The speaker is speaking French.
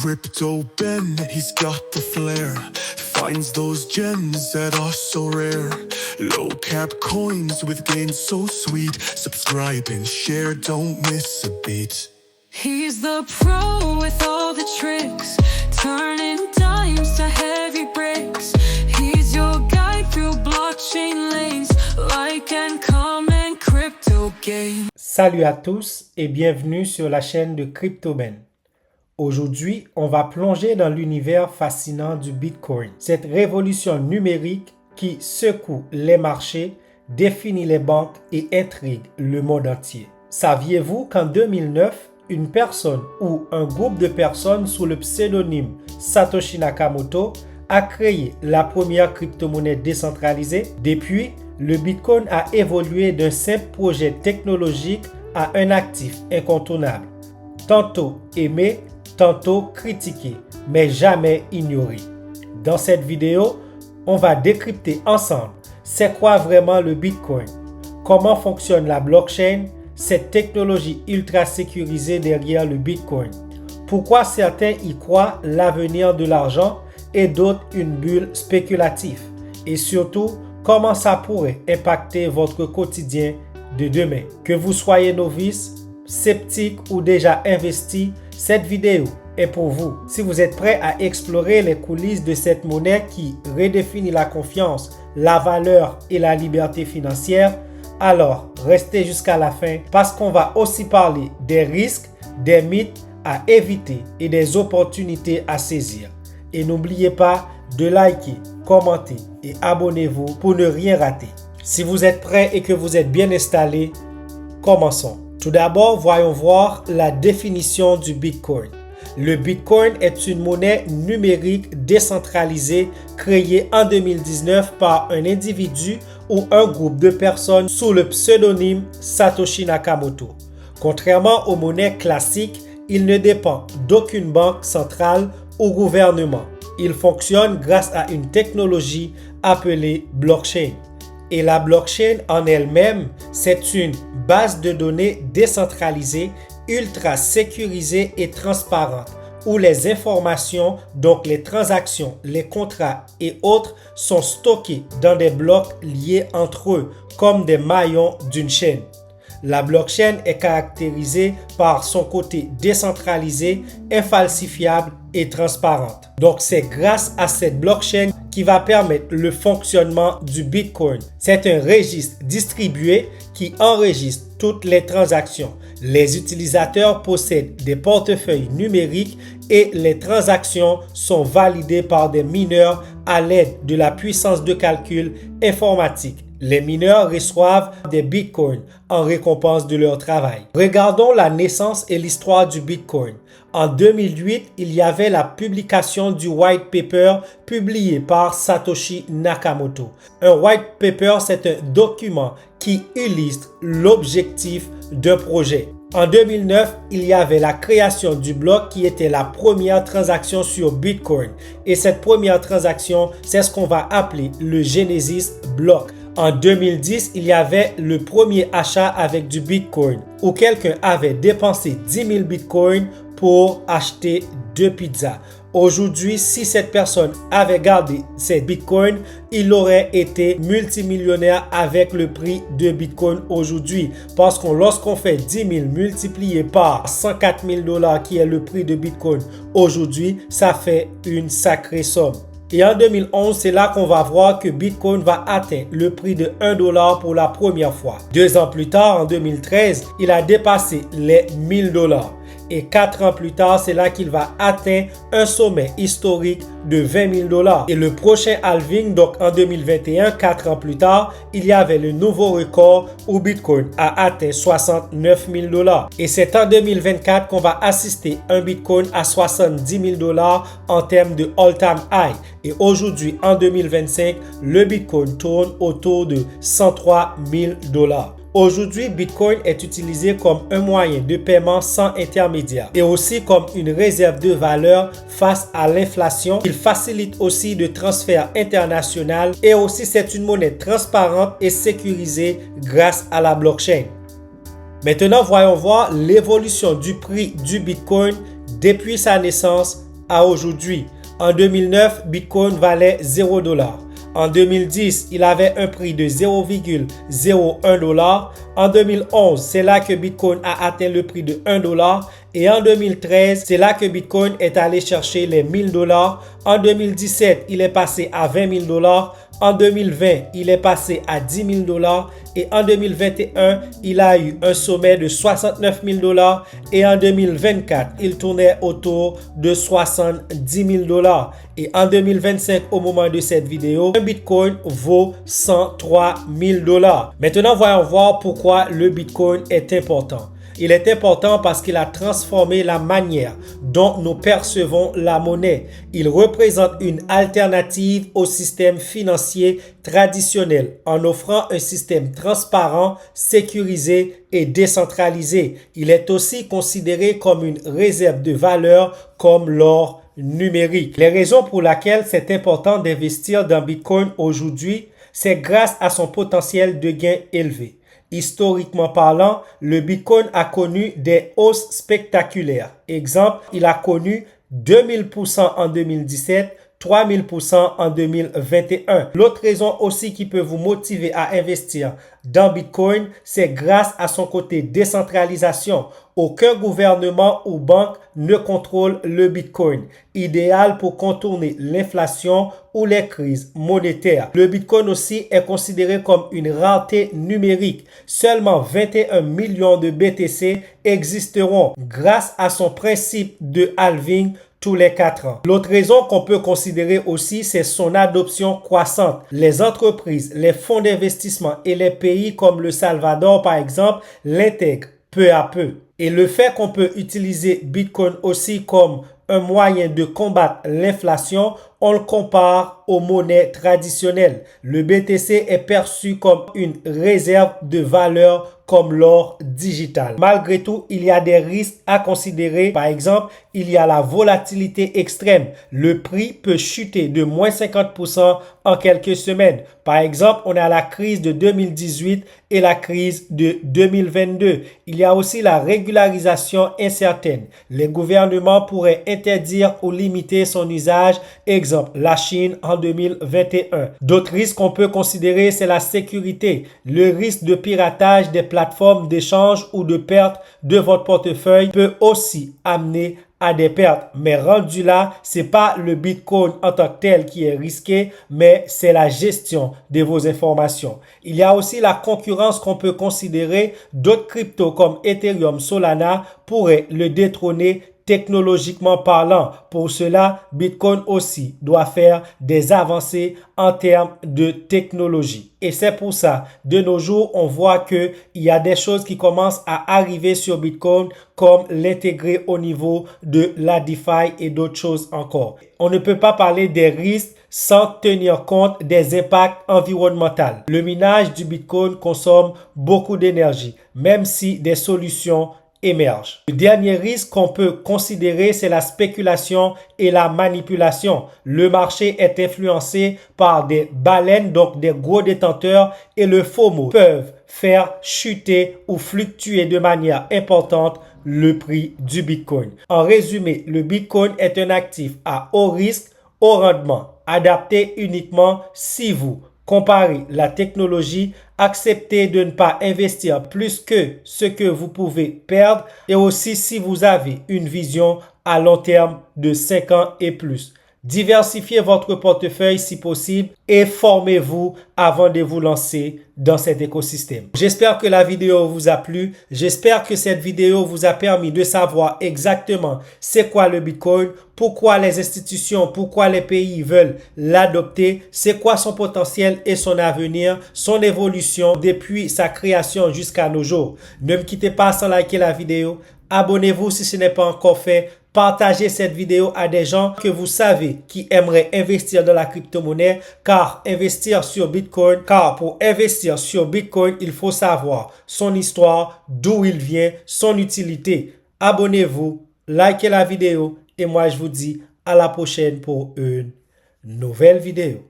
Crypto Ben, he's got the flair. Finds those gems that are so rare. Low cap coins with gains so sweet. Subscribe and share, don't miss a beat. He's the pro with all the tricks, turning dimes to heavy bricks. He's your guide through blockchain lanes, like and comment crypto game. Salut à tous et bienvenue sur la chaîne de CryptoBen. Aujourd'hui, on va plonger dans l'univers fascinant du Bitcoin, cette révolution numérique qui secoue les marchés, définit les banques et intrigue le monde entier. Saviez-vous qu'en 2009, une personne ou un groupe de personnes sous le pseudonyme Satoshi Nakamoto a créé la première crypto-monnaie décentralisée? Depuis, le Bitcoin a évolué d'un simple projet technologique à un actif incontournable. Tantôt aimé, tantôt critiqué, mais jamais ignoré. Dans cette vidéo, on va décrypter ensemble c'est quoi vraiment le Bitcoin, comment fonctionne la blockchain, cette technologie ultra sécurisée derrière le Bitcoin, pourquoi certains y croient l'avenir de l'argent et d'autres une bulle spéculative, et surtout comment ça pourrait impacter votre quotidien de demain. Que vous soyez novice, sceptique ou déjà investi, cette vidéo est pour vous. Si vous êtes prêt à explorer les coulisses de cette monnaie qui redéfinit la confiance, la valeur et la liberté financière, alors restez jusqu'à la fin parce qu'on va aussi parler des risques, des mythes à éviter et des opportunités à saisir. Et n'oubliez pas de liker, commenter et abonnez-vous pour ne rien rater. Si vous êtes prêts et que vous êtes bien installés, commençons. Tout d'abord, voyons voir la définition du Bitcoin. Le Bitcoin est une monnaie numérique décentralisée créée en 2019 par un individu ou un groupe de personnes sous le pseudonyme Satoshi Nakamoto. Contrairement aux monnaies classiques, il ne dépend d'aucune banque centrale ou gouvernement. Il fonctionne grâce à une technologie appelée blockchain. Et la blockchain en elle-même, c'est une base de données décentralisée, ultra sécurisée et transparente, où les informations, donc les transactions, les contrats et autres, sont stockés dans des blocs liés entre eux, comme des maillons d'une chaîne. La blockchain est caractérisée par son côté décentralisé, infalsifiable et transparente. Donc c'est grâce à cette blockchain qui va permettre le fonctionnement du Bitcoin. C'est un registre distribué qui enregistre toutes les transactions. Les utilisateurs possèdent des portefeuilles numériques et les transactions sont validées par des mineurs à l'aide de la puissance de calcul informatique. Les mineurs reçoivent des bitcoins en récompense de leur travail. Regardons la naissance et l'histoire du Bitcoin. En 2008, il y avait la publication du white paper publié par Satoshi Nakamoto. Un white paper, c'est un document qui illustre l'objectif d'un projet. En 2009, il y avait la création du bloc qui était la première transaction sur Bitcoin. Et cette première transaction, c'est ce qu'on va appeler le Genesis Block. En 2010, il y avait le premier achat avec du Bitcoin où quelqu'un avait dépensé 10 000 Bitcoins pour acheter 2 pizzas. Aujourd'hui, si cette personne avait gardé ses Bitcoins, il aurait été multimillionnaire avec le prix de Bitcoin aujourd'hui. Parce que lorsqu'on fait 10 000 multiplié par 104 000 $ qui est le prix de Bitcoin aujourd'hui, ça fait une sacrée somme. Et en 2011, c'est là qu'on va voir que Bitcoin va atteindre le prix de 1 $ pour la première fois. 2 ans plus tard, en 2013, il a dépassé les 1 000 $. Et 4 ans plus tard, c'est là qu'il va atteindre un sommet historique de 20 000 $. Et le prochain halving, donc en 2021, 4 ans plus tard, il y avait le nouveau record où Bitcoin a atteint 69 000 $. Et c'est en 2024 qu'on va assister un Bitcoin à 70 000 $ en termes de all-time high. Et aujourd'hui, en 2025, le Bitcoin tourne autour de 103 000 $. Aujourd'hui, Bitcoin est utilisé comme un moyen de paiement sans intermédiaire et aussi comme une réserve de valeur face à l'inflation. Il facilite aussi le transfert international et aussi c'est une monnaie transparente et sécurisée grâce à la blockchain. Maintenant, voyons voir l'évolution du prix du Bitcoin depuis sa naissance à aujourd'hui. En 2009, Bitcoin valait 0 $. En 2010, il avait un prix de 0,01 $. En 2011, c'est là que Bitcoin a atteint le prix de 1 $. Et en 2013, c'est là que Bitcoin est allé chercher les 1000 $. En 2017, il est passé à 20 000 $. En 2020, il est passé à 10 000 $. Et en 2021, il a eu un sommet de 69 000 $. Et en 2024, il tournait autour de 70 000 $. Et en 2025, au moment de cette vidéo, un Bitcoin vaut 103 000 $. Maintenant, voyons voir pourquoi le Bitcoin est important. Il est important parce qu'il a transformé la manière dont nous percevons la monnaie. Il représente une alternative au système financier traditionnel en offrant un système transparent, sécurisé et décentralisé. Il est aussi considéré comme une réserve de valeur comme l'or numérique. Les raisons pour lesquelles c'est important d'investir dans Bitcoin aujourd'hui, c'est grâce à son potentiel de gain élevé. Historiquement parlant, le Bitcoin a connu des hausses spectaculaires. Exemple, il a connu 2000% en 2017, 3000% en 2021. L'autre raison aussi qui peut vous motiver à investir dans Bitcoin, c'est grâce à son côté décentralisation. Aucun gouvernement ou banque ne contrôle le Bitcoin, idéal pour contourner l'inflation ou les crises monétaires. Le Bitcoin aussi est considéré comme une rareté numérique. Seulement 21 millions de BTC existeront grâce à son principe de halving tous les 4 ans. L'autre raison qu'on peut considérer aussi, c'est son adoption croissante. Les entreprises, les fonds d'investissement et les pays comme le Salvador, par exemple, l'intègrent peu à peu. Et le fait qu'on peut utiliser Bitcoin aussi comme un moyen de combattre l'inflation, on le compare aux monnaies traditionnelles. Le BTC est perçu comme une réserve de valeur comme l'or digital. Malgré tout, il y a des risques à considérer. Par exemple, il y a la volatilité extrême. Le prix peut chuter de moins 50% en quelques semaines. Par exemple, on a la crise de 2018 et la crise de 2022. Il y a aussi la régularisation incertaine. Les gouvernements pourraient interdire ou limiter son usage. Exemple, la Chine en 2021. D'autres risques qu'on peut considérer, c'est la sécurité, le risque de piratage des plateformes d'échange ou de perte de votre portefeuille peut aussi amener à des pertes. Mais rendu là, c'est pas le Bitcoin en tant que tel qui est risqué, mais c'est la gestion de vos informations. Il y a aussi la concurrence qu'on peut considérer. D'autres cryptos comme Ethereum, Solana pourraient le détrôner technologiquement parlant. Pour cela, Bitcoin aussi doit faire des avancées en termes de technologie. Et c'est pour ça, de nos jours, on voit qu'il y a des choses qui commencent à arriver sur Bitcoin, comme l'intégrer au niveau de la DeFi et d'autres choses encore. On ne peut pas parler des risques sans tenir compte des impacts environnementaux. Le minage du Bitcoin consomme beaucoup d'énergie, même si des solutions émergent. Le dernier risque qu'on peut considérer, c'est la spéculation et la manipulation. Le marché est influencé par des baleines, donc des gros détenteurs, et le FOMO peuvent faire chuter ou fluctuer de manière importante le prix du Bitcoin. En résumé, le Bitcoin est un actif à haut risque, haut rendement, adapté uniquement si vous comparez la technologie, acceptez de ne pas investir plus que ce que vous pouvez perdre et aussi si vous avez une vision à long terme de 5 ans et plus. Diversifiez votre portefeuille si possible et formez-vous avant de vous lancer dans cet écosystème. J'espère que la vidéo vous a plu. J'espère que cette vidéo vous a permis de savoir exactement c'est quoi le Bitcoin, pourquoi les institutions, pourquoi les pays veulent l'adopter, c'est quoi son potentiel et son avenir, son évolution depuis sa création jusqu'à nos jours. Ne me quittez pas sans liker la vidéo. Abonnez-vous si ce n'est pas encore fait. Partagez cette vidéo à des gens que vous savez qui aimeraient investir dans la crypto-monnaie car pour investir sur Bitcoin, il faut savoir son histoire, d'où il vient, son utilité. Abonnez-vous, likez la vidéo et moi je vous dis à la prochaine pour une nouvelle vidéo.